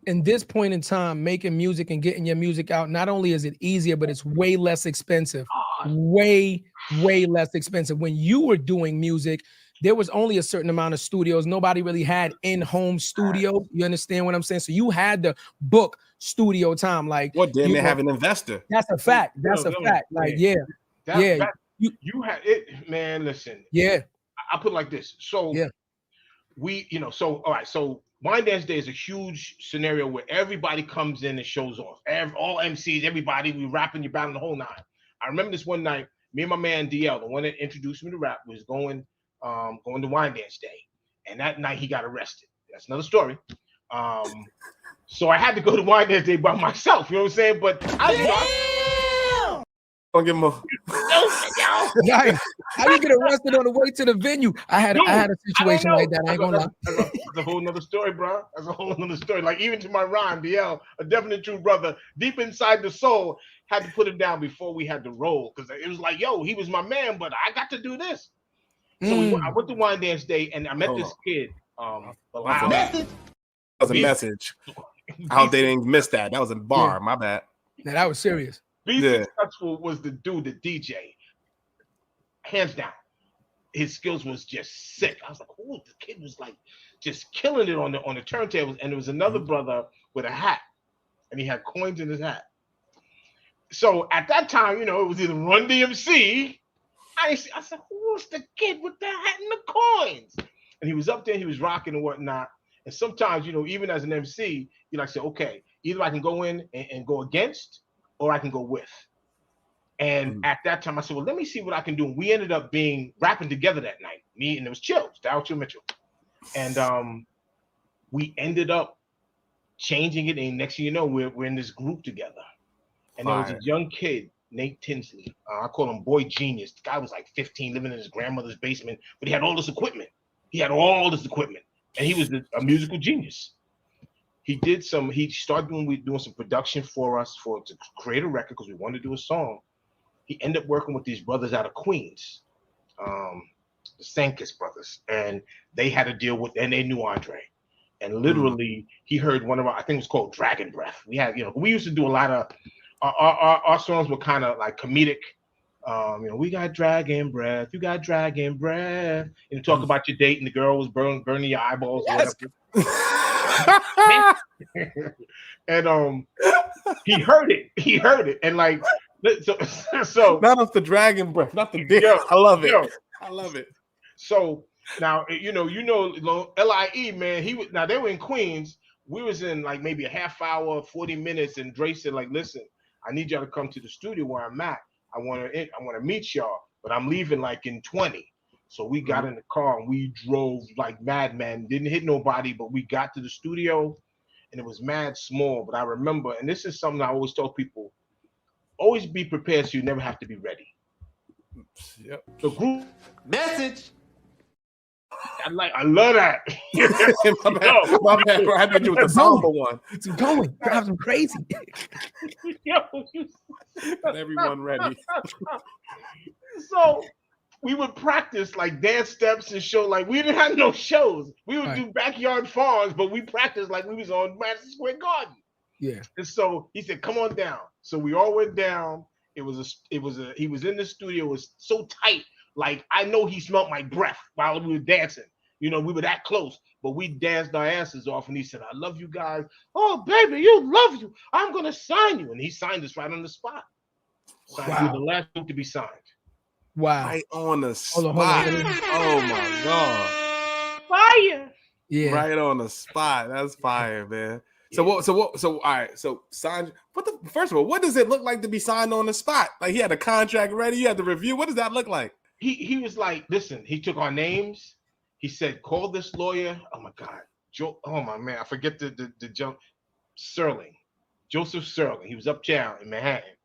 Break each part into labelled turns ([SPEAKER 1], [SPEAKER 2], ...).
[SPEAKER 1] in this point in time, making music and getting your music out, not only is it easier, but it's way less expensive. Way, way less expensive. When you were doing music, there was only a certain amount of studios. Nobody really had in-home studios. You understand what I'm saying? So you had to book studio time. Like,
[SPEAKER 2] what damn, they have an investor.
[SPEAKER 1] That's a fact. That's a fact. Like, yeah.
[SPEAKER 3] You had it, man. Listen.
[SPEAKER 1] Yeah.
[SPEAKER 3] I put it like this. So
[SPEAKER 1] yeah.
[SPEAKER 3] All right. So Wine Dance Day is a huge scenario where everybody comes in and shows off. All MCs, everybody, we rapping, you battling the whole nine. I remember this one night, me and my man DL, the one that introduced me to rap, was going to Wine Dance Day, and that night he got arrested. That's another story. So I had to go to Wine Dance Day by myself. You know what I'm saying? But
[SPEAKER 2] don't give him a.
[SPEAKER 1] Right. How you get arrested on the way to the venue? I had a situation like that. I ain't gonna lie.
[SPEAKER 3] That's a whole nother story, bro. That's a whole nother story. Like, even to my rhyme, DL, a definite true brother, deep inside the soul, had to put him down before we had to roll, because it was like, yo, he was my man, but I got to do this. So I went to Wine Dance Day, and I met this kid.
[SPEAKER 2] That was a message. I hope they didn't miss that. That was a bar. My bad.
[SPEAKER 1] Yeah, that was serious.
[SPEAKER 3] Be Successful was the dude, the DJ. Hands down. His skills was just sick. I was like, oh, the kid was like just killing it on the turntables. And there was another brother with a hat, and he had coins in his hat. So at that time, it was either Run DMC. I said, who's the kid with the hat and the coins? And he was up there, he was rocking and whatnot. And sometimes, even as an MC, you like say, okay, either I can go in and go against, or I can go with. And at that time, I said, well, let me see what I can do. And we ended up rapping together that night. Me, and it was Chills, Darryl Chill Mitchell. And we ended up changing it. And next thing you know, we're in this group together. And there was a young kid, Nate Tinsley. I call him Boy Genius. The guy was like 15, living in his grandmother's basement, but he had all this equipment. And he was a musical genius. He started doing some production for us to create a record, because we wanted to do a song. He ended up working with these brothers out of Queens, the Sankis brothers, and they had to deal with, and they knew Andre. And literally, he heard one of our, I think it was called Dragon Breath. We had, we used to do a lot of, our songs were kind of like comedic. We got dragon breath, you got dragon breath. And talk about your date, and the girl was burning your eyeballs. Yes. Or whatever. And he heard it, and like, so
[SPEAKER 2] not off the dragon breath, not the dick. I love it.
[SPEAKER 3] So now LIE, man, now they were in Queens. We was in like maybe a half hour, 40 minutes, and Dre said, like, listen, I need y'all to come to the studio where I'm at. I want to meet y'all, but I'm leaving like in 20. So we got in the car and we drove like madmen. Didn't hit nobody, but we got to the studio, and it was mad small. But I remember, and this is something I always tell people: always be prepared, so you never have to be ready.
[SPEAKER 2] Yep.
[SPEAKER 3] The group
[SPEAKER 4] message.
[SPEAKER 3] I love that.
[SPEAKER 2] My bad, bro. I thought you was the somber one.
[SPEAKER 1] It's going. Drives him crazy.
[SPEAKER 2] Got everyone ready.
[SPEAKER 3] So we would practice like dance steps and show. Like, we didn't have no shows. We would do backyard farms, but we practiced like we was on Madison Square Garden.
[SPEAKER 1] Yeah.
[SPEAKER 3] And so he said, "Come on down." So we all went down. He was in the studio. It was so tight. Like, I know he smelled my breath while we were dancing. We were that close, but we danced our asses off. And he said, "I love you guys." "Oh, baby, love you. I'm going to sign you." And he signed us right on the spot. Wow. We were the last book to be signed.
[SPEAKER 1] Wow.
[SPEAKER 2] Right on the spot.
[SPEAKER 1] Hold on.
[SPEAKER 2] Oh, my God.
[SPEAKER 3] Fire.
[SPEAKER 1] Yeah.
[SPEAKER 2] Right on the spot. That's fire, man. So what? So all right. So signed. First of all, what does it look like to be signed on the spot? Like, he had a contract ready. You had the review. What does that look like?
[SPEAKER 3] He was like, listen. He took our names. He said, "Call this lawyer." Oh my God, oh my man, I forget the jump. Joseph Sterling. He was uptown in Manhattan.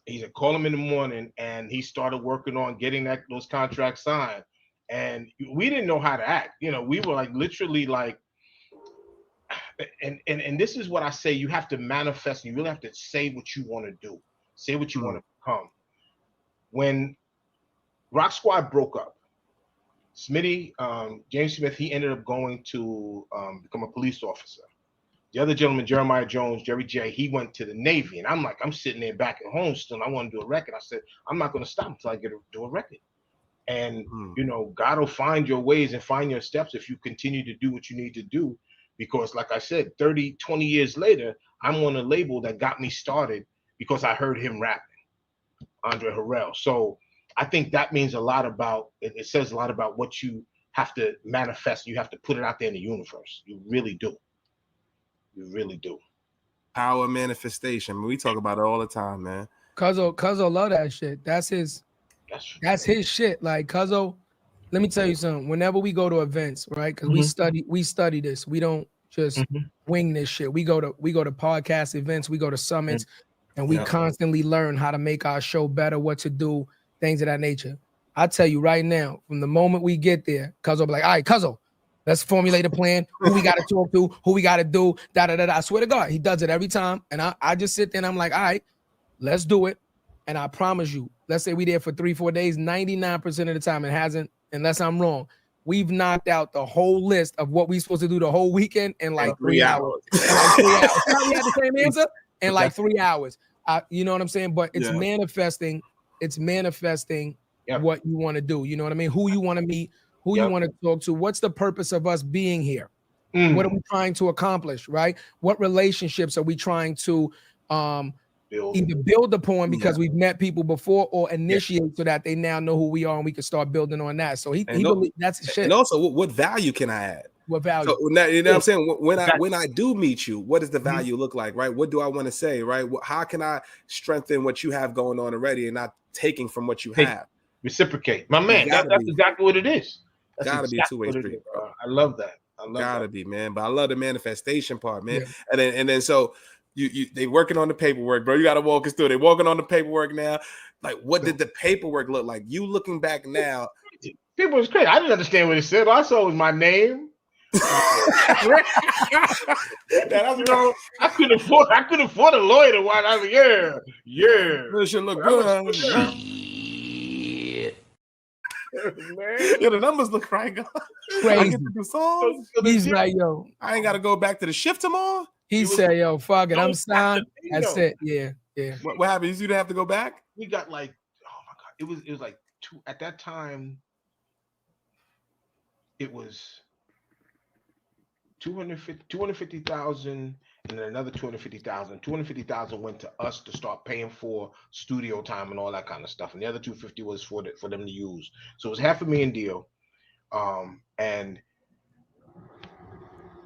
[SPEAKER 3] He said, "Call him in the morning," and he started working on getting those contracts signed. And we didn't know how to act. We were like literally like. And this is what I say: you have to manifest. And you really have to say what you want to do. Say what you want to become. When Rock Squad broke up, Smitty, James Smith, he ended up going to become a police officer. The other gentleman, Jeremiah Jones, Jerry J, he went to the Navy, and I'm sitting there back at home still. And I want to do a record. I said, I'm not going to stop until I do a record. And God will find your ways and find your steps if you continue to do what you need to do. Because, like I said, 30, 20 years later, I'm on a label that got me started because I heard him rapping, Andre Harrell. So I think that means a lot about it. It says a lot about what you have to manifest. You have to put it out there in the universe. You really do. You really do.
[SPEAKER 2] Power manifestation. We talk about it all the time, man.
[SPEAKER 1] Cuzzo love that shit. That's his shit. Like Cuzzo, let me tell you something. Whenever we go to events, right? Because we study this. We don't just wing this shit. We go to podcast events, we go to summits, and we constantly learn how to make our show better, what to do, things of that nature. I tell you right now, from the moment we get there, Cuzzo be like, all right, Cuzzo, let's formulate a plan, who we got to talk to, who we got to do, da-da-da-da. I swear to God, he does it every time. And I just sit there and I'm like, all right, let's do it. And I promise you, let's say we there for 3-4 days, 99% of the time it hasn't, unless I'm wrong. We've knocked out the whole list of what we're supposed to do the whole weekend in like 3 hours. In like 3 hours. We had the same answer in like 3 hours. You know what I'm saying? But it's manifesting. It's manifesting what you want to do. You know what I mean? Who you want to meet, who you want to talk to. What's the purpose of us being here? What are we trying to accomplish, right? What relationships are we trying to either build upon because we've met people before, or initiate so that they now know who we are and we can start building on that. So he believes that's his shit.
[SPEAKER 2] And also, what value can I add?
[SPEAKER 1] What value?
[SPEAKER 2] So, you know what I'm saying? When I do meet you, what does the value look like, right? What do I want to say, right? How can I strengthen what you have going on already and not taking from what you have?
[SPEAKER 3] Reciprocate, my man. That's exactly what it is. That's
[SPEAKER 2] gotta be a two-way street,
[SPEAKER 3] bro. I love that.
[SPEAKER 2] Gotta be, man. But I love the manifestation part, man. Yeah. And then so they working on the paperwork, bro. You gotta walk us through. They working on the paperwork now. Like, what did the paperwork look like? You looking back now,
[SPEAKER 3] people was crazy. I didn't understand what it said. All I saw was my name. I couldn't afford a lawyer to watch. I was like,
[SPEAKER 2] this should look good. Man. Yeah, the numbers look right.
[SPEAKER 1] Crazy.
[SPEAKER 2] He's like, yo, I ain't gotta go back to the shift tomorrow.
[SPEAKER 1] He said, yo, fuck it, I'm signed. That's it. Yeah.
[SPEAKER 2] What happened? You didn't have to go back?
[SPEAKER 3] We got like, oh my God, it was like two at that time. It was 250,000 and then another 250,000. 250,000 went to us to start paying for studio time and all that kind of stuff, and the other 250 was for them to use. So it was $500,000 deal, and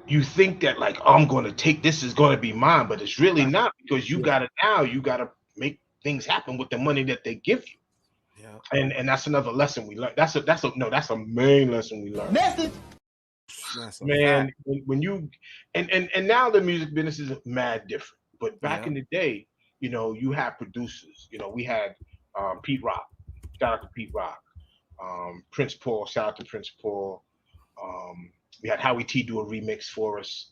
[SPEAKER 3] you think that like, I'm going to take this is going to be mine, but it's really not, because you got it now. You got to make things happen with the money that they give you. Yeah, and that's another lesson we learned. That's a main lesson we learned. Message. Man, when you and now the music business is mad different, but back in the day, you had producers. We had Pete Rock, shout out to Pete Rock, Prince Paul, shout out to Prince Paul. We had Howie T do a remix for us,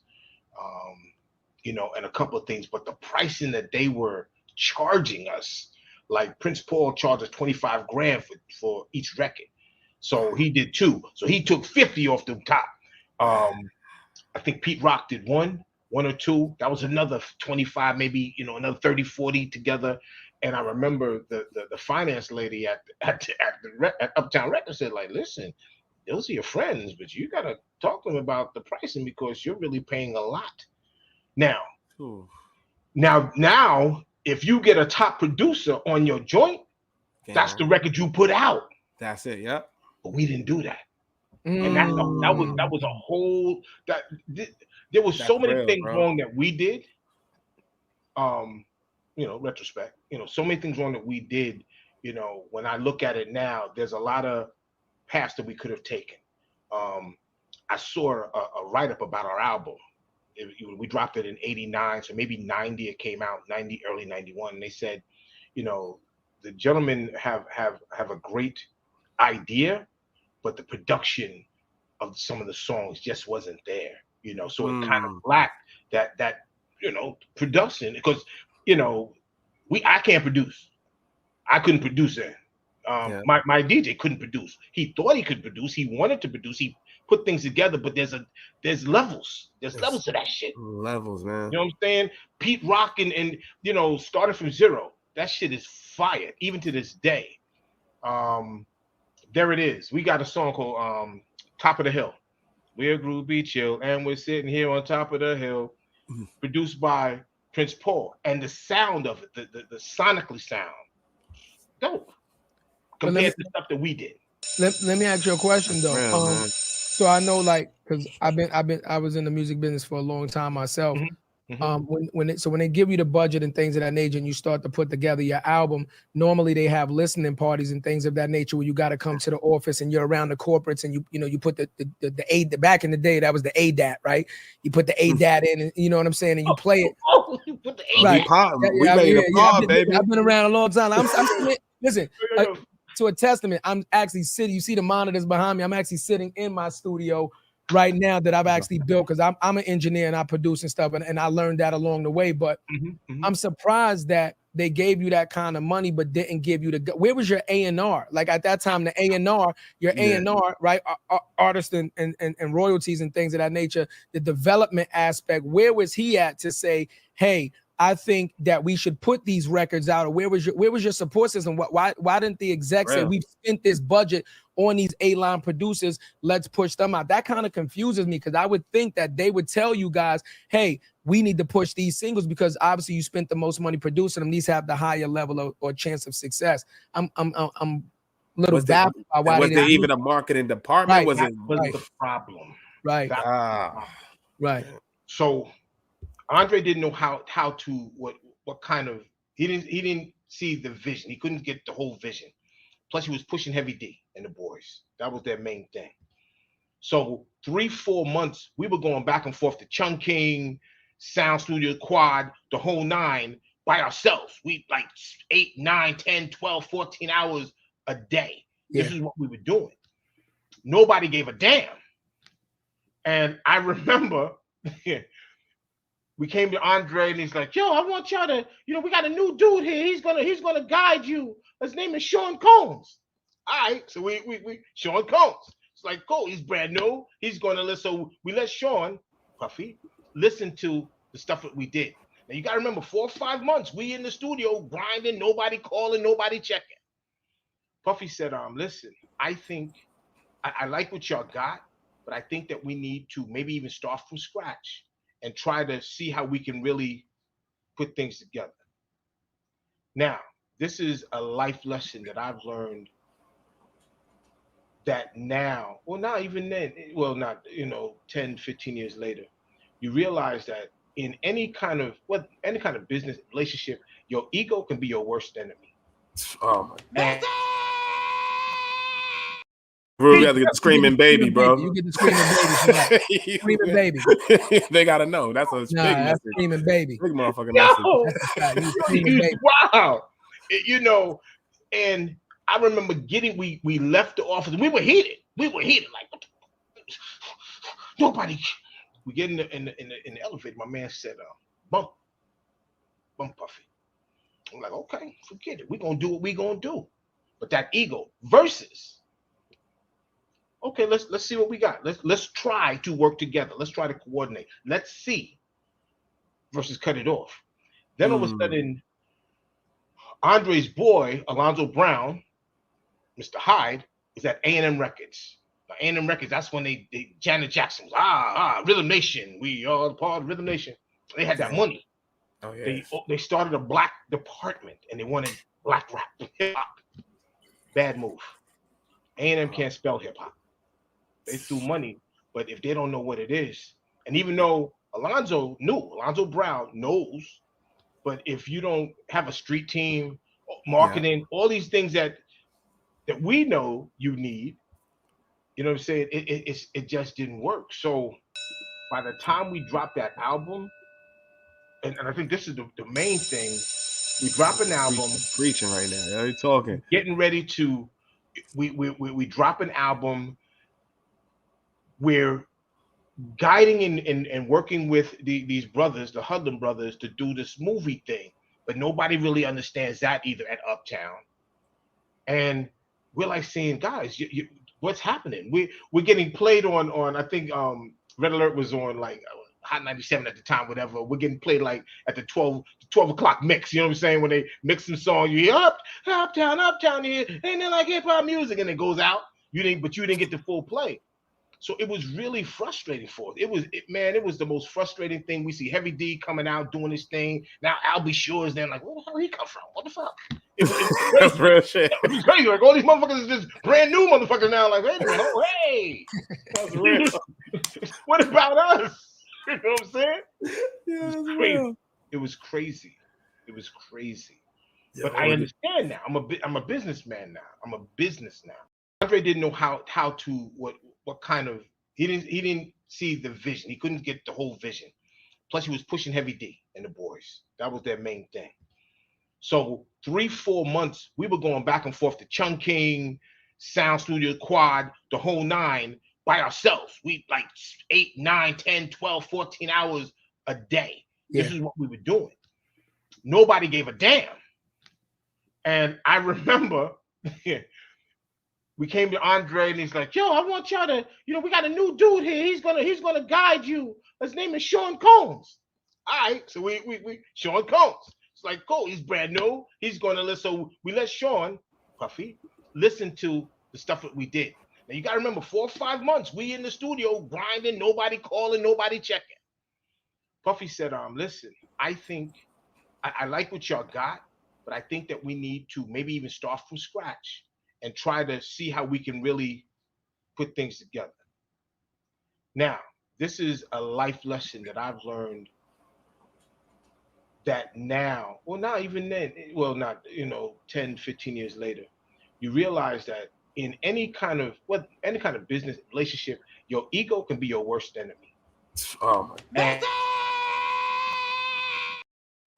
[SPEAKER 3] and a couple of things, but the pricing that they were charging us, like Prince Paul charged us $25,000 for each record, so he did 2, so he took 50 off the top. I think Pete Rock did one or two. That was another 25, maybe, another 30, 40 together. And I remember the finance lady at Uptown Records said, like, listen, those are your friends, but you got to talk to them about the pricing because you're really paying a lot. Now, if you get a top producer on your joint, that's the record you put out.
[SPEAKER 2] That's it. Yep.
[SPEAKER 3] But we didn't do that. And that was a whole there was so many things wrong that we did. Retrospect, so many things wrong that we did. When I look at it now, there's a lot of paths that we could have taken. I saw a write-up about our album. We dropped it in 89, so maybe 90 it came out, 90, early 91. And they said, the gentlemen have a great idea, but the production of some of the songs just wasn't there, so it kind of lacked that production, because I can't produce. I couldn't produce then. My DJ couldn't produce. He thought he could produce. He wanted to produce. He put things together, but there's levels. There's levels to that shit.
[SPEAKER 2] Levels, man.
[SPEAKER 3] You know what I'm saying? Pete Rock and started from zero. That shit is fire, even to this day. There it is. We got a song called Top of the Hill. We're groovy chill, and we're sitting here on top of the hill. Produced by Prince Paul. And the sound of it, the sonically sound, dope. Compared to stuff that we did.
[SPEAKER 1] Let me ask you a question though.
[SPEAKER 2] Yeah,
[SPEAKER 1] so I know, like, because I was in the music business for a long time myself. When they give you the budget and things of that nature, and you start to put together your album, normally they have listening parties and things of that nature where you got to come to the office and you're around the corporates and you put the back in the day that was the ADAT, right? You put the ADAT in, and you know what I'm saying, and you play it.
[SPEAKER 3] You put the
[SPEAKER 1] Right.
[SPEAKER 2] We made a pod, baby.
[SPEAKER 1] I've been around a long time. Listen. To a testament, I'm actually sitting. You see the monitors behind me. I'm actually sitting in my studio right now that I've actually built because I'm an engineer and I produce and stuff, and I learned that along the way. But I'm surprised that they gave you that kind of money, but didn't give you where was your A&R? Like at that time, the A&R, your A&R, right? Artists and royalties and things of that nature, the development aspect, where was he at to say, hey, I think that we should put these records out? Or where was your support system? Why didn't the exec say we've spent this budget on these A-line producers? Let's push them out. That kind of confuses me because I would think that they would tell you guys, hey, we need to push these singles because obviously you spent the most money producing them. These have the higher level or chance of success. I'm a little baffled by why
[SPEAKER 2] was there even a marketing department?
[SPEAKER 1] Right.
[SPEAKER 3] That was the problem.
[SPEAKER 1] Right.
[SPEAKER 3] Right. So Andre didn't know how to what kind of he didn't see the vision. He couldn't get the whole vision. Plus, he was pushing Heavy D and the boys. That was their main thing. So 3-4 months, we were going back and forth to Chungking, Sound Studio, Quad, the whole 9 by ourselves. We like 8, 9, 10, 12, 14 hours a day. Yeah. This is what we were doing. Nobody gave a damn. And I remember we came to Andre and he's like, yo, I want y'all to, we got a new dude here. He's gonna guide you. His name is Sean Combs. All right, so we Sean Combs. It's like, cool, he's brand new. He's gonna listen. So we let Sean, Puffy, listen to the stuff that we did. Now you gotta remember, 4 or 5 months, we in the studio grinding, nobody calling, nobody checking. Puffy said, listen, I think I like what y'all got, but I think that we need to maybe even start from scratch and try to see how we can really put things together. Now, this is a life lesson that I've learned that now, well, not even then, well, not, 10, 15 years later, you realize that in any kind of business relationship, your ego can be your worst enemy.
[SPEAKER 2] Oh my God. We got to get the screaming baby, bro.
[SPEAKER 1] You get the screaming baby. Screaming baby.
[SPEAKER 2] They gotta know. That's a big message.
[SPEAKER 1] Screaming baby.
[SPEAKER 2] Big motherfucking message.
[SPEAKER 3] Wow. And I remember we left the office. We were heated. Like, nobody. We get in the elevator. My man said, bump Puffy. I'm like, okay, forget it. We're gonna do what we're gonna do. But that ego versus, okay, let's see what we got. Let's try to work together. Let's try to coordinate. Let's see. Versus cut it off. Then all of a sudden, Andre's boy, Alonzo Brown, Mr. Hyde, is at A&M Records. Now, A&M Records, that's when they Janet Jackson was, Rhythm Nation. We are part of Rhythm Nation. They had that money.
[SPEAKER 2] Oh, yeah.
[SPEAKER 3] They started a black department and they wanted black rap, hip hop. Bad move. A&M can't spell hip hop. They threw money, but if they don't know what it is, and even though Alonzo Brown knows, but if you don't have a street team, marketing, all these things that we know you need, you know what I'm saying? It just didn't work. So by the time we dropped that album, and I think this is the main thing, we drop an album.
[SPEAKER 2] Preaching right now. You're talking.
[SPEAKER 3] Getting ready to, we drop an album. We're guiding and working with these brothers, the Hudlin brothers, to do this movie thing, but nobody really understands that either at Uptown. And we're like saying, guys, what's happening? We're getting played on I think Red Alert was on like Hot 97 at the time, whatever. We're getting played like at the 12 o'clock mix. You know what I'm saying? When they mix some song, you hear Uptown here, ain't that like hip hop music, and it goes out. You didn't get the full play. So it was really frustrating for us. It was the most frustrating thing. We see Heavy D coming out doing his thing. Now Albie Shore is there, like, where the hell he come from? What the fuck? It was
[SPEAKER 2] That's real shit.
[SPEAKER 3] It was crazy. Like all these motherfuckers is just brand new motherfuckers now. Like, wait a minute, oh hey,
[SPEAKER 2] That's real.
[SPEAKER 3] what about us? You know what I'm saying?
[SPEAKER 2] Yeah, that's
[SPEAKER 3] Crazy.
[SPEAKER 2] real.
[SPEAKER 3] It was crazy. It was crazy.
[SPEAKER 2] Yeah,
[SPEAKER 3] But I understand now. I'm a businessman now. I'm a business now. Andre didn't know how to what kind of he didn't see the vision. He couldn't get the whole vision. Plus, he was pushing Heavy D and the boys. That was their main thing. So 3-4 months, we were going back and forth to Chungking, Sound Studio, Quad, the whole 9 by ourselves. We like 8, 9, 10, 12, 14 hours a day.
[SPEAKER 1] Yeah.
[SPEAKER 3] This is what we were doing. Nobody gave a damn. And I remember we came to Andre and he's like, yo, I want y'all to, we got a new dude here. He's gonna guide you. His name is Sean Combs. All right, so we Sean Combs. It's like, cool, he's brand new. He's gonna listen. So we let Sean, Puffy, listen to the stuff that we did. Now you gotta remember, 4 or 5 months, we in the studio grinding, nobody calling, nobody checking. Puffy said, listen, I think I like what y'all got, but I think that we need to maybe even start from scratch and try to see how we can really put things together. Now, this is a life lesson that I've learned that now, well, not even then, well, not, 10, 15 years later, you realize that in any kind of business relationship, your ego can be your worst enemy.
[SPEAKER 2] Oh my God.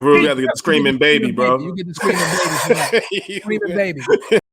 [SPEAKER 2] Bro, we got to get the screaming baby, bro.
[SPEAKER 1] You get the screaming baby. Screaming baby.